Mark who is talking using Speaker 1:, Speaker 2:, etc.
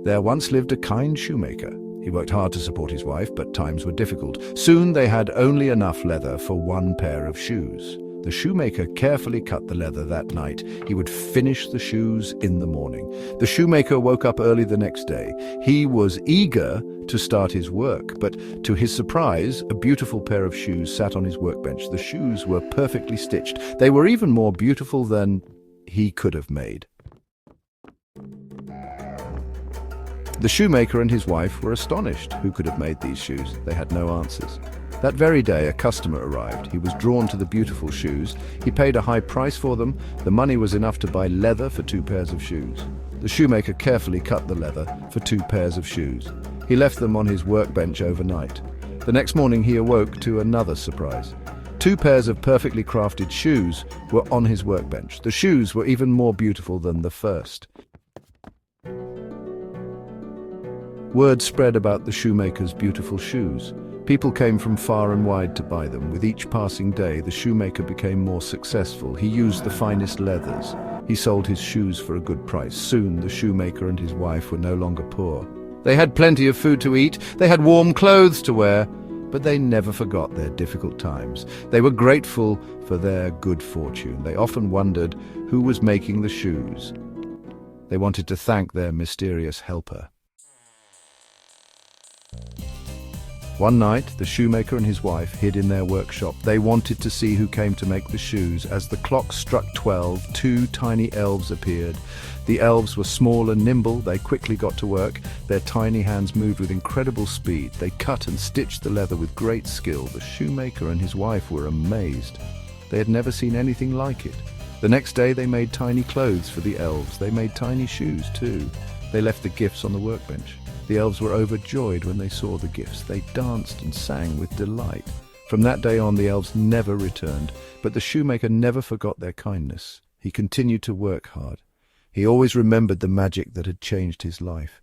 Speaker 1: There once lived a kind shoemaker. He worked hard to support his wife, but times were difficult. Soon they had only enough leather for one pair of shoes. The shoemaker carefully cut the leather that night. He would finish the shoes in the morning. The shoemaker woke up early the next day. He was eager to start his work, but to his surprise, a beautiful pair of shoes sat on his workbench. The shoes were perfectly stitched. They were even more beautiful than he could have made. The shoemaker and his wife were astonished. Who could have made these shoes? They had no answers. That very day, a customer arrived. He was drawn to the beautiful shoes. He paid a high price for them. The money was enough to buy leather for 2 pairs of shoes. The shoemaker carefully cut the leather for 2 pairs of shoes. He left them on his workbench overnight. The next morning, he awoke to another surprise. 2 pairs of perfectly crafted shoes were on his workbench. The shoes were even more beautiful than the first. Word spread about the shoemaker's beautiful shoes. People came from far and wide to buy them. With each passing day, the shoemaker became more successful. He used the finest leathers. He sold his shoes for a good price. Soon, the shoemaker and his wife were no longer poor. They had plenty of food to eat. They had warm clothes to wear. But they never forgot their difficult times. They were grateful for their good fortune. They often wondered who was making the shoes. They wanted to thank their mysterious helper. One night, the shoemaker and his wife hid in their workshop. They wanted to see who came to make the shoes. As the clock struck 12, 2 tiny elves appeared. The elves were small and nimble. They quickly got to work. Their tiny hands moved with incredible speed. They cut and stitched the leather with great skill. The shoemaker and his wife were amazed. They had never seen anything like it. The next day, they made tiny clothes for the elves. They made tiny shoes, too. They left the gifts on the workbench. The elves were overjoyed when they saw the gifts. They danced and sang with delight. From that day on, the elves never returned, but the shoemaker never forgot their kindness. He continued to work hard. He always remembered the magic that had changed his life.